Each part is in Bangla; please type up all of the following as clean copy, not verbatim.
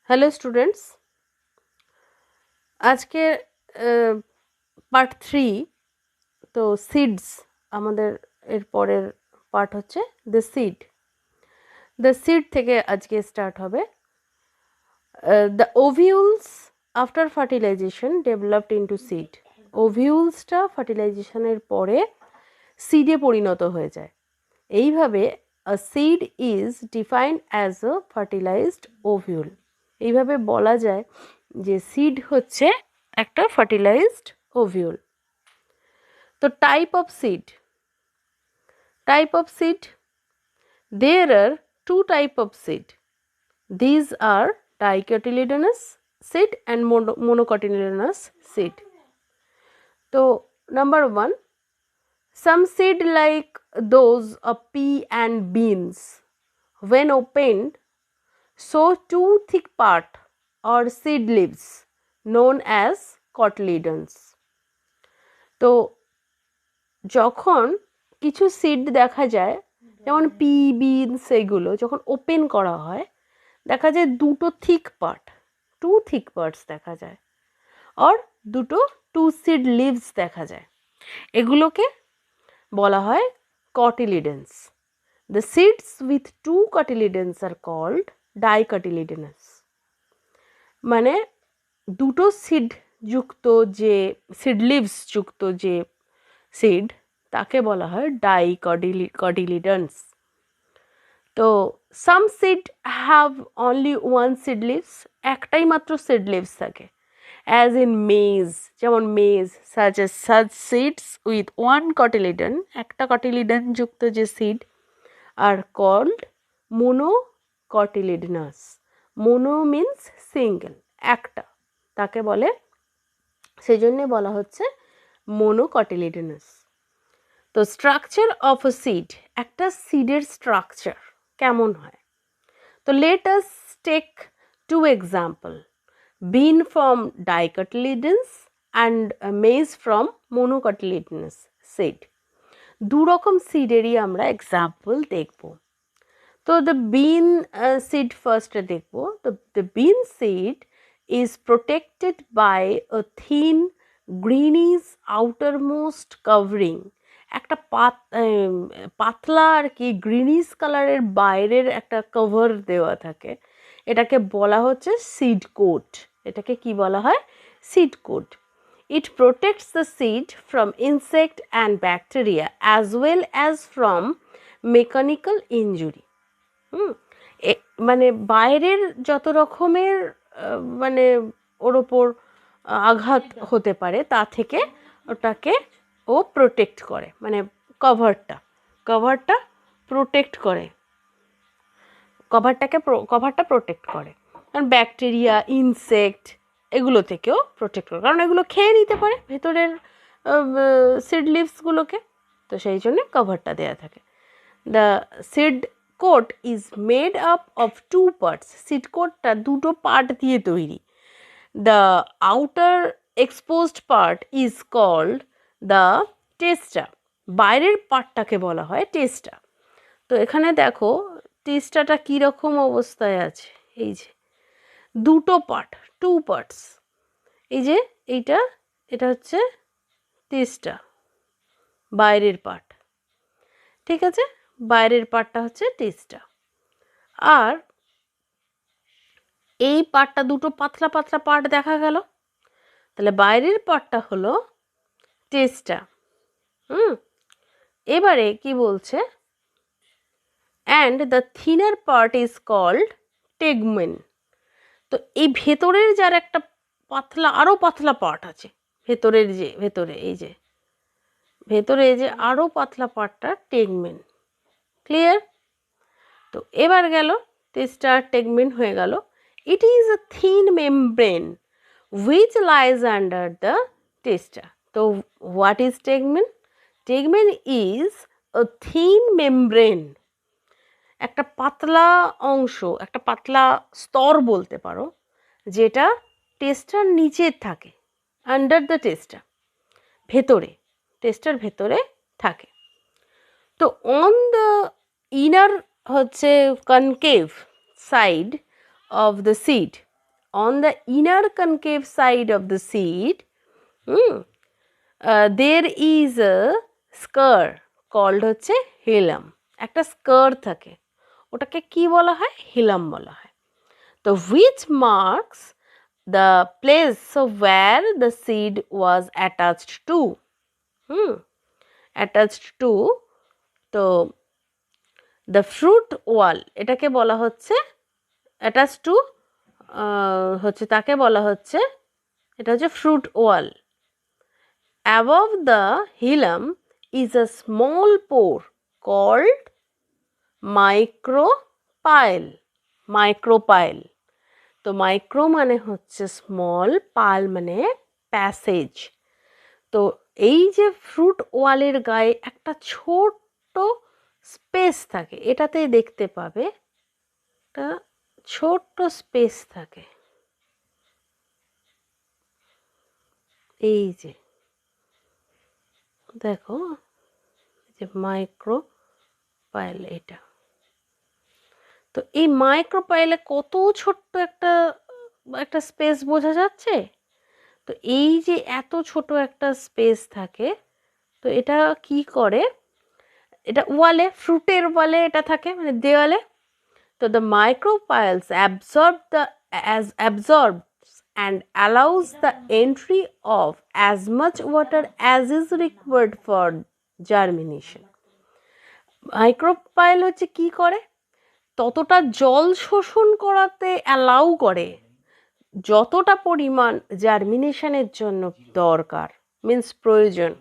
হ্যালো স্টুডেন্টস, আজকে পার্ট 3। তো সিডস আমাদের এর পরের পার্ট হচ্ছে দ্য সিড থেকে আজকে স্টার্ট হবে। The ovules after fertilization developed into seed. ওভিউলসটা ফার্টিলাইজেশনের পরে সিডে পরিণত হয়ে যায়। এইভাবে a seed is defined as a fertilized ovule. এইভাবে বলা যায় যে সিড হচ্ছে একটা ফার্টিলাইজড ওভিউল। তো type of seed, there are two type of seed. These are dicotyledonous seed and monocotyledonous seed. So number one, some seed like those of pea and beans, when opened, show two thick part or seed leaves known as cotyledons. তো যখন কিছু সিড দেখা যায়, যেমন পি বিনস, এগুলো যখন ওপেন করা হয় দেখা যায় দুটো টু থিক পার্টস দেখা যায়, আর দুটো টু সিড লিভস দেখা যায়। এগুলোকে বলা হয় cotyledons. The seeds with two cotyledons are called dicotyledonous. মানে দুটো সিড যুক্ত যে সিড লিভস যুক্ত যে সিড, তাকে বলা হয় ডাইকটিলিডেন্স। তো some seed have only one seed leaves, একটাই মাত্র সিড লিভস থাকে, অ্যাজ ইন মেজ, যেমন maize. Such seeds with one cotyledon, একটা কটিলিডন যুক্ত যে seed, are called monocotyledonous. Mono means single, একটা, তাকে বলে, সেই জন্যে বলা হচ্ছে মোনোকটিলিডনাস। তো স্ট্রাকচার অফ আ সিড, একটা সিডের স্ট্রাকচার কেমন হয়? তো let us take to example, bean from dicotyledons and maize from monocotyledonous seed. দু রকম সিডেরই আমরা এক্সাম্পল দেখব। তো দ্য বিন সিড ফার্স্টে দেখব। তো the bean seed is protected by a thin greenish outermost covering. একটা পাতলা আর কি গ্রিনিশ কালারের বাইরের একটা কভার দেওয়া থাকে, এটাকে বলা হচ্ছে সিড কোট। এটাকে কি বলা হয়? Seed coat. It protects the seed from insect and bacteria as well as from mechanical injury. মানে বাইরের যত রকমের মানে ওর ওপর আঘাত হতে পারে তা থেকে ওটাকে ও প্রোটেক্ট করে, মানে কভারটা প্রোটেক্ট করে, কভারটা প্রোটেক্ট করে। কারণ ব্যাকটেরিয়া, ইনসেক্ট এগুলো থেকেও প্রোটেক্ট করে, কারণ এগুলো খেয়ে নিতে পারে ভেতরের সিড লিভসগুলোকে, তো সেই জন্য কভারটা দেওয়া থাকে। The seed coat is made up of two parts. Seed কোটটা দুটো পার্ট দিয়ে তৈরি। The outer exposed part is called the testa. বাইরের পার্টটাকে বলা হয় টেস্টা। তো এখানে দেখো টেস্টাটা কীরকম অবস্থায় আছে, এই যে দুটো পার্ট, টু পার্টস। এই যে এটা হচ্ছে টেস্টা, বাইরের পার্ট, ঠিক আছে? বাইরের পার্টটা হচ্ছে টেস্টা, আর এই পার্টটা দুটো পাতলা পাতলা পার্ট দেখা গেল, তাহলে বাইরের পার্টটা হলো টেস্টা। এবারে কি বলছে? And the thinner part is called tegmen. তো এই ভেতরের যার একটা পাতলা, আরও পাতলা পার্ট আছে ভেতরের, যে ভেতরে এই যে আরও পাতলা পার্টটা টেগমেন। ক্লিয়ার? তো এবার গেল টেস্টা, টেগমেন হয়ে গেল। It is a thin membrane which lies under the testa. তো what is tegmen? Tegmen is a thin membrane, একটা পাতলা অংশ, একটা পাতলা স্তর বলতে পারো, যেটা টেস্টার নিচে থাকে, আন্ডার দ্য টেস্টা, টেস্টার ভেতরে থাকে। তো অন দ্য ইনার হচ্ছে concave side of the seed, on the inner concave side of the seed, there is a scur called হচ্ছে hilum. একটা scur থাকে, ওটাকে কি বলা হয়? hilum বলা হয়। তো which marks the place where the seed was attached to, attached to, তো the fruit wall, এটাকে বলা হচ্ছে attached to, হচ্ছে তাকে বলা হচ্ছে, এটা হচ্ছে fruit wall. Above the hilum is a small pore called micropyle. Micropyle. তো মাইক্রো মানে হচ্ছে স্মল, পাল মানে প্যাসেজ। তো এই যে ফ্রুট ওয়ালের গায়ে একটা ছোট্ট স্পেস থাকে, এটাতেই দেখতে পাবে একটা ছোট্ট স্পেস থাকে, এই যে দেখো, যে মাইক্রোপাইল এটা। তো এই মাইক্রোপাইলে কত ছোট্ট একটা স্পেস বোঝা যাচ্ছে। তো এই যে এত ছোট একটা স্পেস থাকে, তো এটা কি করে, এটা ওয়ালে, ফ্রুটের ওয়ালে এটা থাকে, মানে দেওয়ালে। তো the মাইক্রোপাইলস absorbs and allows the entry of as much water as is required for germination. Micropyle হচ্ছে কি করে, ততটা জল শোষণ করাতে অ্যালাউ করে যতটা পরিমাণ জার্মিনেশনের জন্য দরকার, মিন্স প্রয়োজন,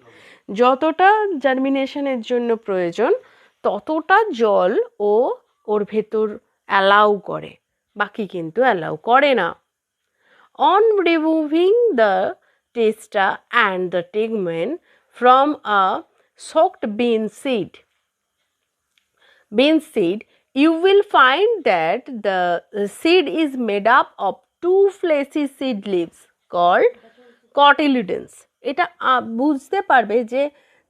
যতটা জার্মিনেশনের জন্য প্রয়োজন ততটা জল ওর ভেতর অ্যালাউ করে, বাকি কিন্তু অ্যালাউ করে না। On removing the testa and the tegmen from a soaked bean seed, you will find that the seed is made up of two fleshy seed leaves called cotyledons. এটা বুঝতে পারবে যে,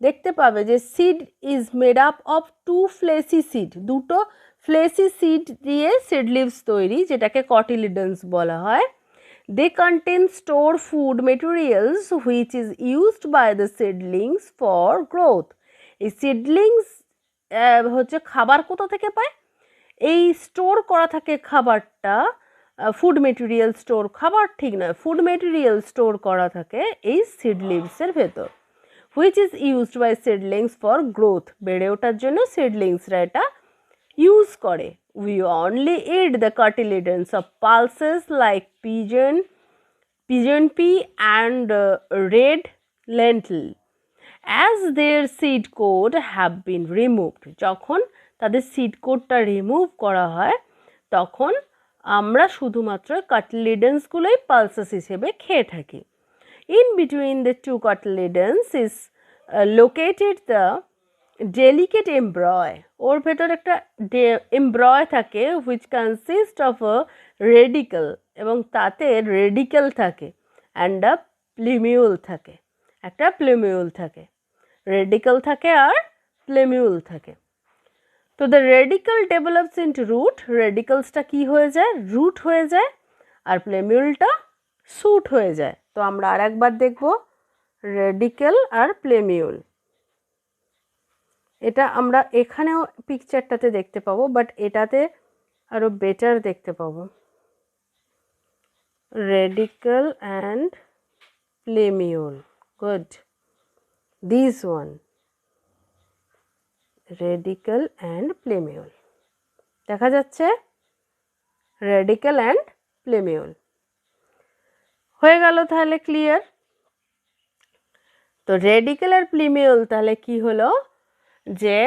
দেখতে পাবে যে seed is made up of two fleshy seed, দুটো fleshy seed দিয়ে seed leaves তৈরি, যেটাকে cotyledons বলা হয়। They contain stored food materials which is used by the seedlings for growth. এই seedlings হচ্ছে খাবার কোথা থেকে পায়, এই স্টোর করা থাকে খাবারটা, ফুড মেটেরিয়াল স্টোর, খাবার ঠিক নয়, ফুড মেটেরিয়াল স্টোর করা থাকে এই সিডলিংসের ভেতর, which is used by seedlings for growth, বেড়ে ওঠার জন্য সিডলিংসরা এটা ইউজ করে। We only eat the cotyledons of pulses like pigeon pea and red lentil as their seed coat have been removed. যখন তাদের সিড কোডটা রিমুভ করা হয় তখন আমরা শুধুমাত্র কাটলিডেন্সগুলোই পালসেস হিসেবে খেয়ে থাকি। In between the two cotyledons is located the delicate embryo. ওর ভেতর একটা embryo থাকে which consists of a radicle, এবং তাতে রেডিকেল থাকে, and a plumule থাকে, একটা প্লুমিউল থাকে, রেডিকেল থাকে আর প্লুমিউল থাকে। তো the radicle develops into root, রেডিকেলসটা কি হয়ে যায়, রুট হয়ে যায়, আর প্লেমিউলটা স্যুট হয়ে যায়। তো আমরা আর একবার দেখব রেডিকেল আর প্লেমিউল, এটা আমরা এখানেও পিকচারটাতে দেখতে পাবো, বাট এটাতে আরও বেটার দেখতে পাবো। Radicle and plumule, good, this one, radicle and plumule দেখা যাচ্ছে, রেডিকেল অ্যান্ড প্লেমিউল হয়ে গেল তাহলে ক্লিয়ার। তো রেডিকেল আর প্লেমিউল তাহলে কি হলো, যে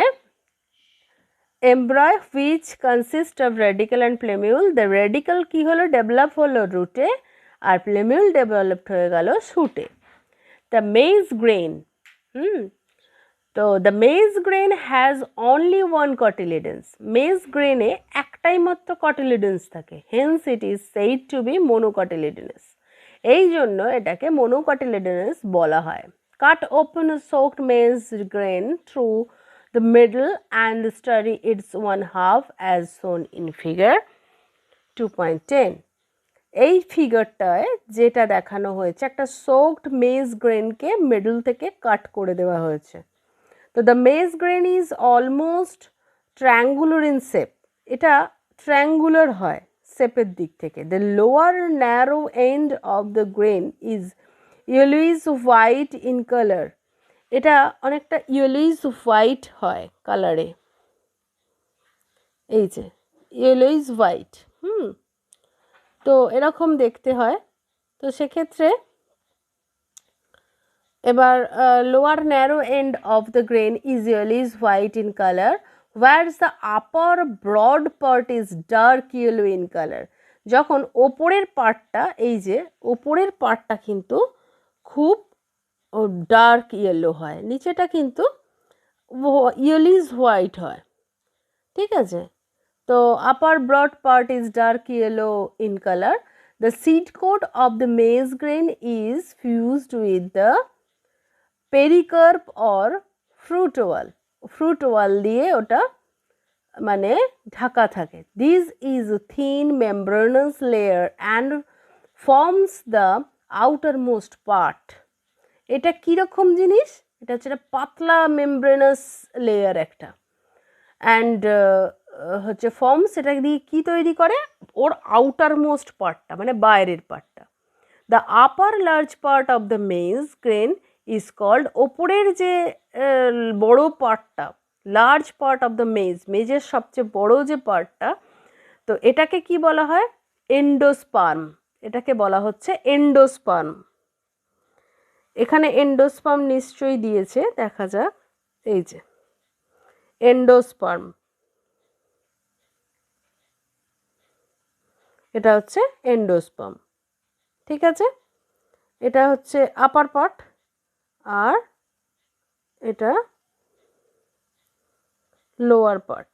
embryo which consist of radicle and plumule, the radicle কি হলো, ডেভেলপ হলো রুটে, আর প্লেমিউল ডেভেলপড হয়ে গেল শুটে। দ্য মেজ গ্রেন, তো the maize grain has only one cotyledons, maize গ্রেনে একটাই মাত্র কটিলিডেন্স থাকে, hence it is said to be monocotyledonous, এই জন্য এটাকে মোনোকটিলিডেনাস বলা হয়। Cut open a soaked maize grain through the middle and study its one half as shown in figure 2.10. এই ফিগারটায় যেটা দেখানো হয়েছে একটা সোকড মেজ গ্রেনকে মিডল থেকে কাট করে দেওয়া হয়েছে। তো the maize grain is almost triangular in shape, এটা ট্রায়াঙ্গুলার হয় শেপের দিক থেকে। The lower narrow end of the grain is yellowish white in colour, এটা অনেকটা ইয়েলোইশ হোয়াইট হয় কালারে, এই যে ইয়েলোইশ হোয়াইট। তো এরকম দেখতে হয়। তো সেক্ষেত্রে এবার lower narrow end of the grain is yellowish white in colour, whereas the upper broad part is dark yellow in color। যখন ওপরের পার্টটা, এই যে ওপরের পার্টটা কিন্তু খুব ডার্ক ইয়েলো হয়, নিচেটা কিন্তু ইয়েলোইশ হোয়াইট হয়, ঠিক আছে। তো upper broad part is dark yellow in colour. The seed coat of the maize grain is fused with the pericarp or fruit wall, fruit wall দিয়ে ওটা মানে ঢাকা থাকে। This is thin membranous layer and forms the outermost part. এটা কীরকম জিনিস, এটা হচ্ছে একটা পাতলা মেমব্রেনাস লেয়ার একটা, অ্যান্ড হচ্ছে ফর্মস, এটা দিয়ে কী তৈরি করে, ওর আউটার মোস্ট পার্টটা মানে বাইরের পার্টটা। The upper large part of the maize grain is called, ওপরের যে বড় পার্টটা, large part of the maize, মেজের সবচেয়ে বড় যে পার্টটা, তো এটাকে কি বলা হয়, এন্ডোস্পার্ম, এটাকে বলা হচ্ছে এন্ডোস্পার্ম। এখানে এন্ডোস্পার্ম নিশ্চয়ই দিয়েছে, দেখা যাক, এই যে এন্ডোস্পার্ম, এটা হচ্ছে এন্ডোস্পার্ম, ঠিক আছে। এটা হচ্ছে আপার পার্ট আর এটা লোয়ার পার্ট।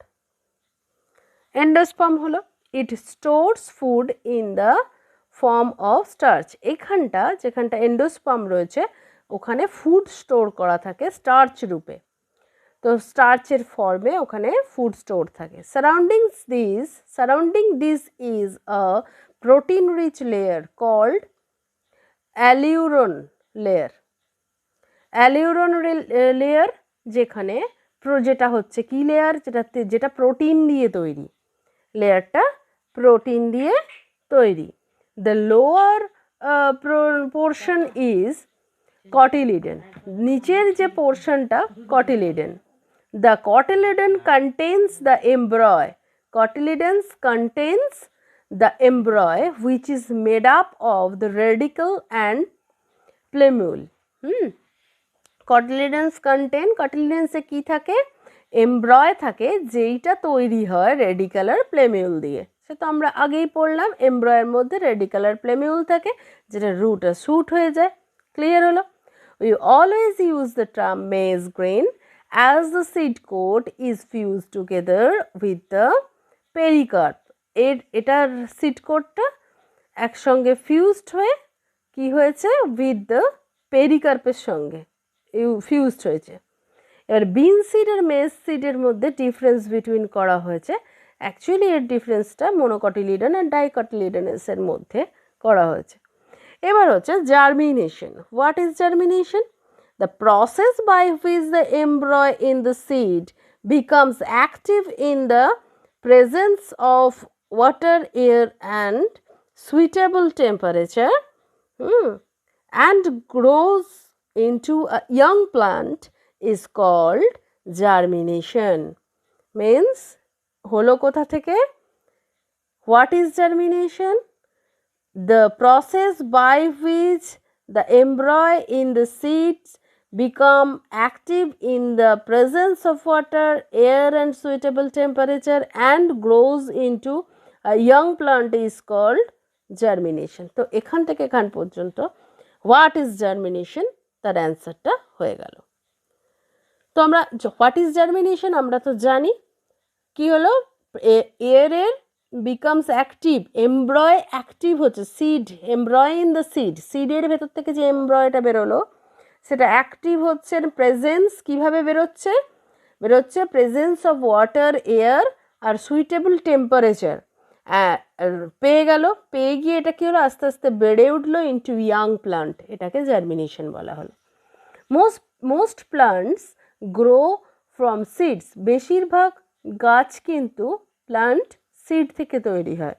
এন্ডোস্পার্ম হলো it stores food in the form of starch, এখানটা যেখানটা এন্ডোস্পার্ম রয়েছে ওখানে ফুড স্টোর করা থাকে স্টার্চ রূপে, তো স্টার্চের ফর্মে ওখানে ফুড স্টোর থাকে। Surrounding this is a protein rich layer called aleurone layer. Aleurone layer যেখানে যেটা হচ্ছে কি লেয়ার, যেটা প্রোটিন দিয়ে তৈরি, লেয়ারটা প্রোটিন দিয়ে তৈরি। The lower portion is cotyledon, নিচের যে পোর্শনটা cotyledon. The cotyledon contains the embryo, cotyledons contains the embryo which is made up of the radicle and plumule। cotyledons contain, cotyledons এ কি থাকে, এমব্রয় থাকে, যেইটা তৈরি হয় রেডিকেল আর প্লেমিউল দিয়ে। সে তো আমরা আগেই পড়লাম, এমব্রয়ের মধ্যে রেডিকেল আর প্লেমিউল থাকে, যেটা রুট আর শুট হয়ে যায়। ক্লিয়ার হলো? We always use the term maize grain as the seed coat is fused together with the pericarp। এটার সিড কোটটা একসঙ্গে ফিউজড হয়ে কি হয়েছে, উইথ দ্য পেরিকার্পের সঙ্গে ফিউজড হয়েছে। এবার বিন সিড আর মেজ সিডের মধ্যে ডিফারেন্স বিটুইন করা হয়েছে, অ্যাকচুয়ালি এর ডিফারেন্সটা মোনোকটিলিডন আর ডাইকটিলিডনেসের মধ্যে করা হয়েছে। এবার হচ্ছে germination. What is germination? The process by which the embryo in the seed becomes active in the presence of water, air and suitable temperature and grows into a young plant is called germination। means হলো কোথা থেকে? What is germination? The process by which the embryo in the seeds become active in the presence of water, air and suitable temperature and grows into a young plant is called germination। তো এখান থেকে এখান পর্যন্ত হোয়াট ইজ জার্মিনেশন তার অ্যান্সারটা হয়ে গেল। তো আমরা হোয়াট ইজ জার্মিনেশন আমরা তো জানি, কি হলো, এয়ারের বিকামস অ্যাক্টিভ, এমব্রয় অ্যাক্টিভ হচ্ছে, সিড এমব্রয় ইন দ্য সিড, সিডের ভেতর থেকে যে এমব্রয়টা বেরোলো সেটা অ্যাক্টিভ হচ্ছে, প্রেজেন্স কীভাবে বেরোচ্ছে প্রেজেন্স অফ ওয়াটার, এয়ার আর সুইটেবল টেম্পারেচার পেয়ে গেল, পেয়ে গিয়ে এটা কী হলো, আস্তে আস্তে বেড়ে উঠলো ইন্টু ইয়াং প্লান্ট, এটাকে জার্মিনেশন বলা হলো। Most plants grow from seeds, বেশিরভাগ গাছ কিন্তু প্লান্ট সিড থেকে তৈরি হয়।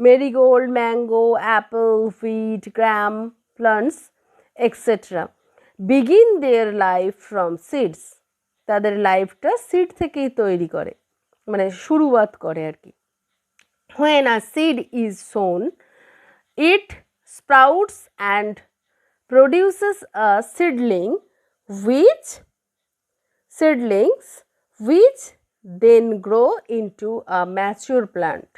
Marigold, mango, Apple, wheat, gram plants etcetera begin their life from seeds, তাদের লাইফটা সিড থেকেই তৈরি করে, মানে শুরুয়াত করে আর কি। When a seed is sown, it sprouts and produces a which seedlings which then grow into a mature plant.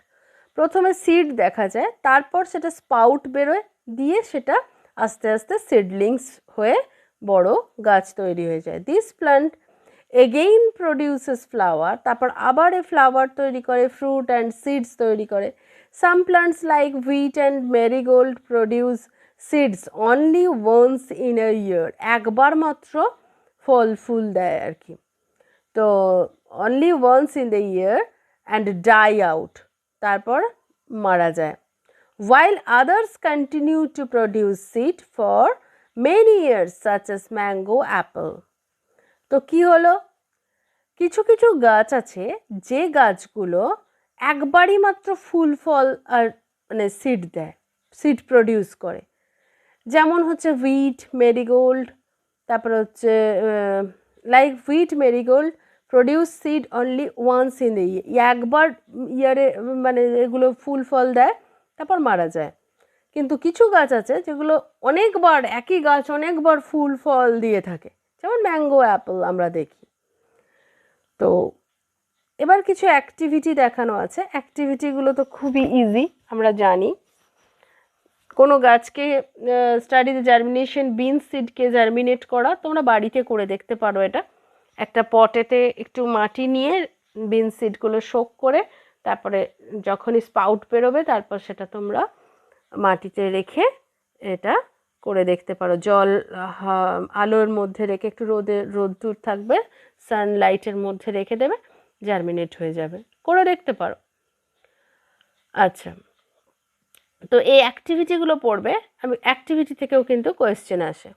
প্রথমে সিড দেখা যায়, তারপর সেটা স্পাউট বেরোয়, দিয়ে সেটা আস্তে আস্তে সিডলিংস হয়ে বড় গাছ তৈরি হয়ে যায়। This plant again produces flower, তারপর আবার এই ফ্লাওয়ার তৈরি করে, ফ্রুট অ্যান্ড সিডস তৈরি করে। Some plants like wheat and marigold produce seeds only once in a year, একবার মাত্র ফল ফুল দেয় আর কি। তো only once in the year and die out, তারপর মারা যায়। while others continue to produce seed for many years such as mango, apple. তো কি হলো, কিছু কিছু গাছ আছে যে গাছগুলো একবারই মাত্র ফুল ফল আর মানে সিড দেয়, সিড প্রডিউস করে, যেমন হচ্ছে হুইট, মেরিগোল্ড, তারপর হচ্ছে like wheat, marigold produce seed only once in the year, একবার ইয়ারে মানে এগুলো ফুল ফল দেয় তারপর মারা যায়। কিন্তু কিছু গাছ আছে যেগুলো অনেকবার, একই গাছ অনেকবার ফুল ফল দিয়ে থাকে, যেমন ম্যাঙ্গো, অ্যাপল আমরা দেখি। তো এবার কিছু অ্যাক্টিভিটি দেখানো আছে, অ্যাক্টিভিটিগুলো তো খুবই ইজি, আমরা জানি। কোনো গাছকে স্টাডি দ্য জার্মিনেশন বিনস সিডকে জার্মিনেট করা, তোমরা বাড়িতে করে দেখতে পারো। এটা একটা পটেতে একটু মাটি নিয়ে বিনস সিডগুলো শোক করে, তারপরে যখনই স্পাউট বেরোবে তারপর সেটা তোমরা মাটিতে রেখে এটা করে দেখতে পারো। জল আলোর মধ্যে রেখে, একটু রোদ্দুর থাকবে, সানলাইটের মধ্যে রেখে দেবে, জার্মিনেট হয়ে যাবে, করে দেখতে পারো। আচ্ছা, তো এই অ্যাক্টিভিটিগুলো পড়বে, আমি অ্যাক্টিভিটি থেকেও কিন্তু কোয়েশ্চেন আসে।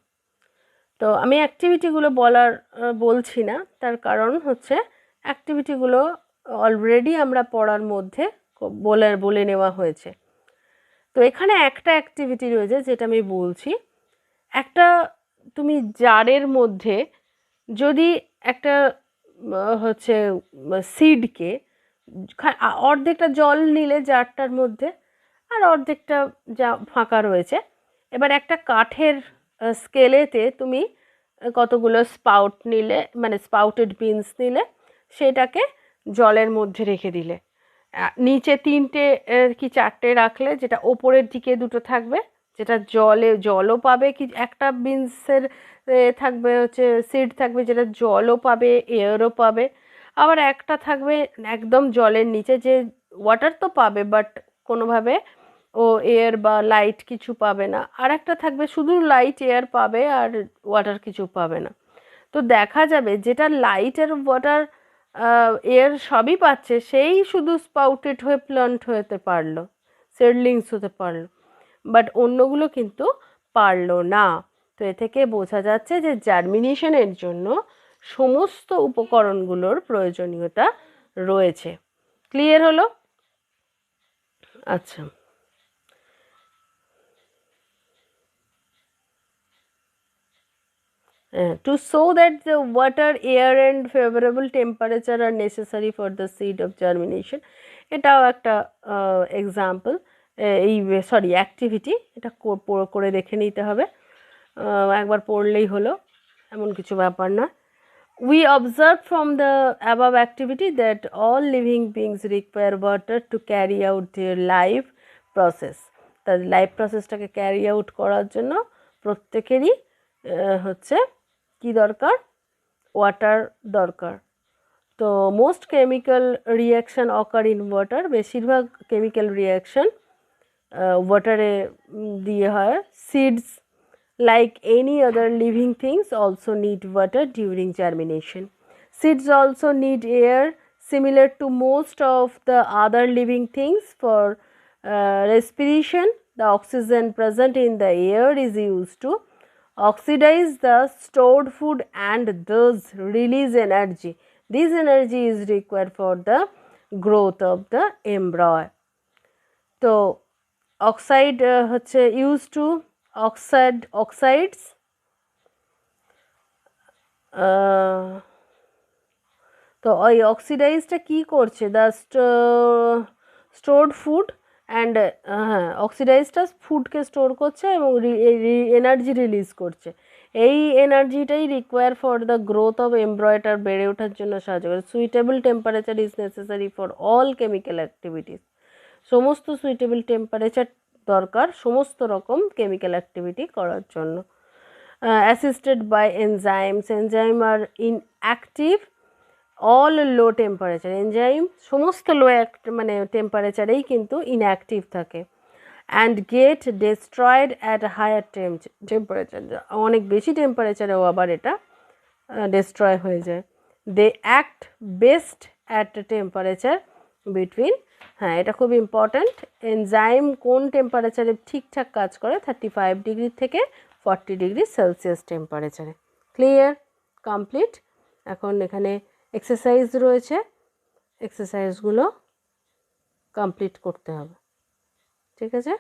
তো আমি অ্যাক্টিভিটিগুলো বলছি না, তার কারণ হচ্ছে অ্যাক্টিভিটিগুলো অলরেডি আমরা পড়ার মধ্যে বলে নেওয়া হয়েছে। তো এখানে একটা অ্যাক্টিভিটি রয়েছে যেটা আমি বলছি, একটা তুমি জারের মধ্যে যদি একটা হচ্ছে সিডকে অর্ধেকটা জল নিলে জারটার মধ্যে, আর অর্ধেকটা যা ফাঁকা রয়েছে, এবার একটা কাঠের স্কেলেতে তুমি কতগুলো স্পাউট নিলে, মানে স্পাউটেড বিনস নিলে, সেটাকে জলের মধ্যে রেখে দিলে, নিচে 3টে কি 4টে রাখলে, যেটা ওপরের দিকে 2টো থাকবে, যেটা জলও পাবে, কি একটা বিনসের থাকবে হচ্ছে সিড থাকবে যেটা জলও পাবে, এয়ারও পাবে, আবার একটা থাকবে একদম জলের নিচে, যে ওয়াটার তো পাবে বাট কোনোভাবে ও এয়ার বা লাইট কিছু পাবে না, আর একটা থাকবে শুধু লাইট এয়ার পাবে আর ওয়াটার কিছু পাবে না। তো দেখা যাবে যেটা লাইট আর ওয়াটার এয়ার সবই পাচ্ছে, সেই শুধু স্পাউটেড হয়ে প্লান্ট হতে পারলো, সিডলিংস হতে পারলো, বাট অন্যগুলো কিন্তু পারলো না। তো এ থেকে বোঝা যাচ্ছে যে জার্মিনেশনের জন্য সমস্ত উপকরণগুলোর প্রয়োজনীয়তা রয়েছে। ক্লিয়ার হলো? আচ্ছা, to show that the water, air and favorable temperature are necessary for the seed of germination, এটাও একটা এক্সাম্পল, এই সরি অ্যাক্টিভিটি, এটা করে দেখে নিতে হবে, একবার পড়লেই হলো, এমন কিছু ব্যাপার না। We observe from the above activity that all living beings require water to carry out their life process. তাদের লাইফ প্রসেসটাকে ক্যারি আউট করার জন্য প্রত্যেকেরই হচ্ছে কি দরকার, ওয়াটার দরকার। তো most chemical reaction occur in water, বেশিরভাগ কেমিক্যাল রিয়াকশান ওয়াটারে দিয়ে হয়। Seeds like any other living things also need water during germination. Seeds also need air. similar to most of the other living things. For respiration, the oxygen present in the air is used to oxidize the stored food and thus release energy. This energy is required for the growth of the embryo. তো অক্সাইড হচ্ছে ইউজ টু oxides তো ওই অক্সিডাইজটা কী করছে, দ্য স্টোরড ফুড অ্যান্ড হ্যাঁ অক্সিডাইজটা ফুডকে স্টোর করছে এবং এনার্জি রিলিজ করছে। এই এনার্জিটাই require for the growth of এমব্রয়টার বেড়ে ওঠার জন্য সাহায্য করে। Suitable temperature is necessary for all chemical activities. সমস্ত সুইটেবল টেম্পারেচার দরকার সমস্ত রকম কেমিক্যাল অ্যাক্টিভিটি করার জন্য। Assisted by enzymes, enzyme are inactive all low temperature. Enzyme সমস্ত লো মানে টেম্পারেচারেই কিন্তু ইনঅ্যাক্টিভ থাকে। And get destroyed at higher temperature, অনেক বেশি টেম্পারেচারেও আবার এটা ডেস্ট্রয় হয়ে যায়। They act best at temperature between, হ্যাঁ এটা খুব ইম্পর্ট্যান্ট, এনজাইম কোন টেম্পারেচারে ঠিকঠাক কাজ করে 35 ডিগ্রি থেকে 40 ডিগ্রি সেলসিয়াস টেম্পারেচারে। ক্লিয়ার? কমপ্লিট। এখন এখানে এক্সারসাইজ রয়েছে, এক্সারসাইজগুলো কমপ্লিট করতে হবে। ঠিক আছে?